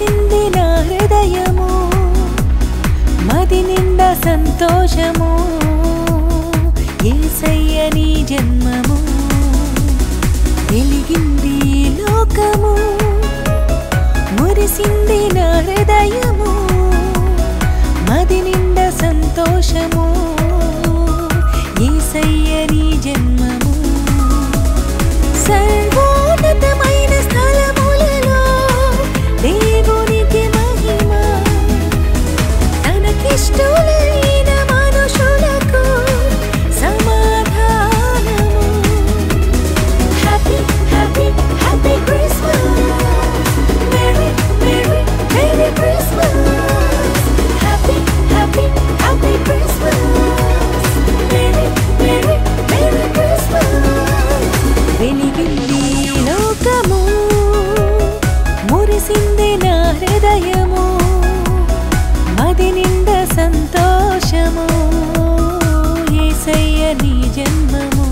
మురిసింది నా హృదయము మది నిండా సంతోషము యేసయ్య నీ జన్మము వెలిగింది లోకము మురిసింది నా హృదయము మది నిండా సంతోషము యేసయ్య నీ జన్మము సర్వోన్నతమైన స్థలములలో దేవునికి మహిమ తనకిష్టులైన మనుషులకు సమాధానము happy happy happy Christmas merry merry merry Christmas happy happy happy Christmas merry merry merry Christmas వెలిగింది లోకము మురిసింది నా హృదయము మది నిండా సంతోషము యేసయ్య నీ జన్మము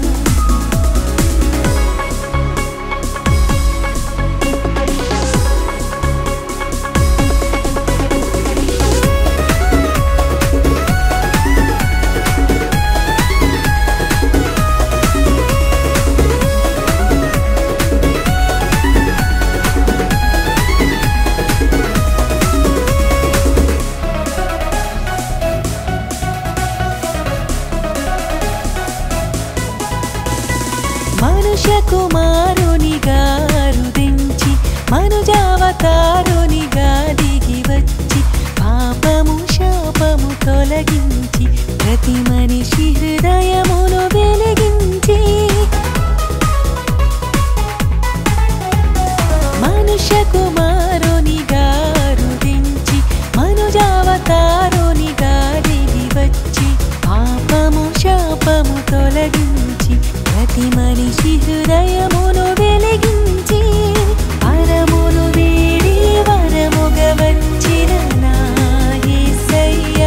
మనుష్య కుమారునిగా రుదించి మనుజావతారునిగా దిగి వచ్చి పాపము శాపము తొలగించి ప్రతి మనిషి హృదయమును వెలిగించి మనుష్య కుమారునిగా రుదించి మనుజావతారునిగా దిగి వచ్చి పాపము శాపము తొలగించి ప్రతి మనిషి హృదయమును వెలిగించి పరమును వీడి వరముగా వచ్చిన నా యేసయ్య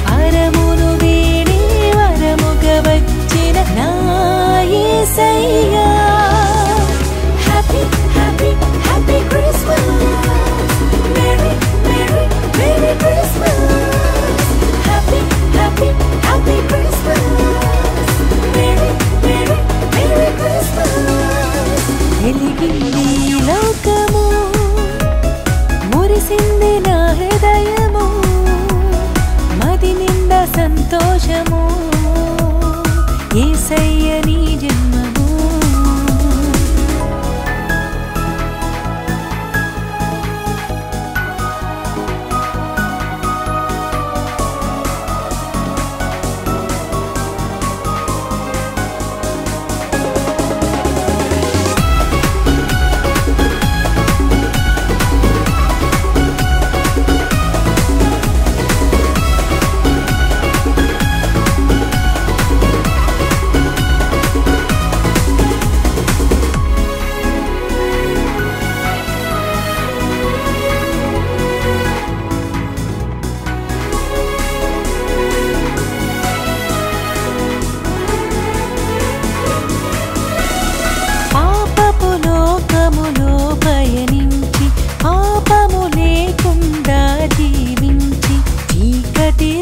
పరమును వీడి వరముగా వచ్చిన నా Yesayya happy happy happy Christmas merry merry merry Christmas happy happy happy Christmas వెలిగింది లోకము మురిసింది నా హృదయము మది నిండా సంతోషము యేసయ్య నీ జన్మము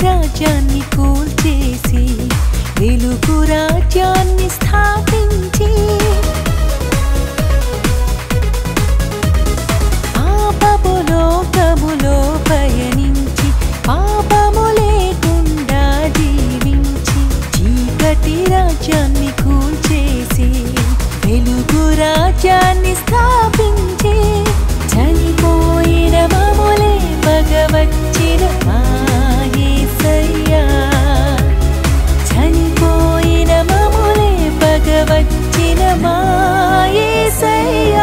రాజ్యాన్ని కూల్చేసి వెలుగు రాజ్యాన్ని స్థాపించి పాపపు లోకములో పయనించి పాపము లేకుండా జీవించి చీకటి రాజ్యాన్ని కూల్చేసి వెలుగు రాజ్యాన్ని స్థాపించి చనిపోయిన మమ్ములే భగవచ్చిన చనిపోయిన మమ్ములే భగవచ్చిన మా Yesayya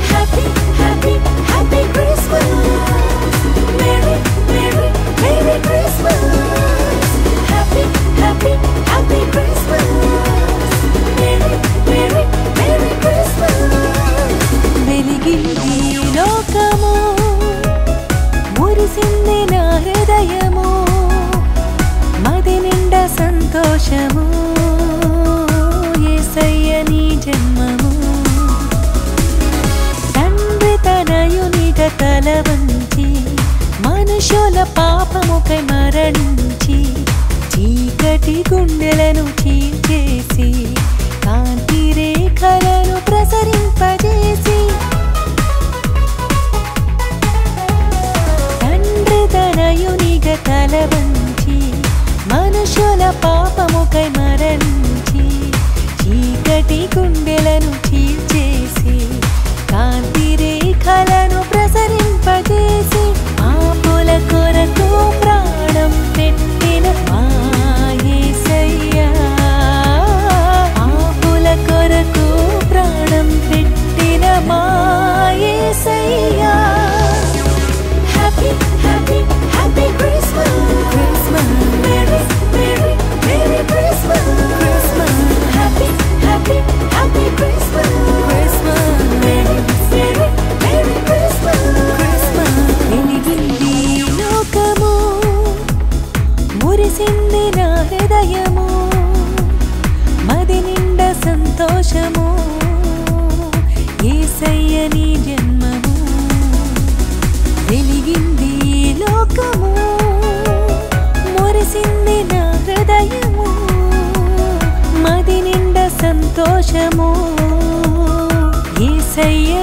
happy happy happy Christmas merry merry merry Christmas happy happy happy Christmas merry merry merry Christmas వెలిగింది లోకము మురిసింది నా హృదయము మది నిండా సంతోషము యేసయ్య నీ జన్మము తండ్రి వంచి మనుషుల పాపముకై మరణించి చీకటి గుండెలను చీల్చేసి కాంతి రేఖలను ప్రసరింపజేసి తండ్రి తనయునిగా తల వంచి మనుషుల పాపముకై మరణించి చీకటి గుండెలను చీల్చేసి కాంతి రేఖలను ప్రసరింపజేసి పాపుల కొరకు ప్రాణం పెట్టిన మా యేసయ్యా పాపుల కొరకు ప్రాణం పెట్టిన మా Yesayya happy happy happy Christmas Christmas merry merry merry Christmas Christmas happy happy happy Christmas Christmas merry merry merry Christmas Christmas వెలిగింది లోకము మురిసింది నా హృదయము మది నిండా సంతోషము యేసయ్య నీ జన్మము వెలిగింది లోకము మురిసింది నా హృదయము మది నిండా సంతోషము యేసయ్య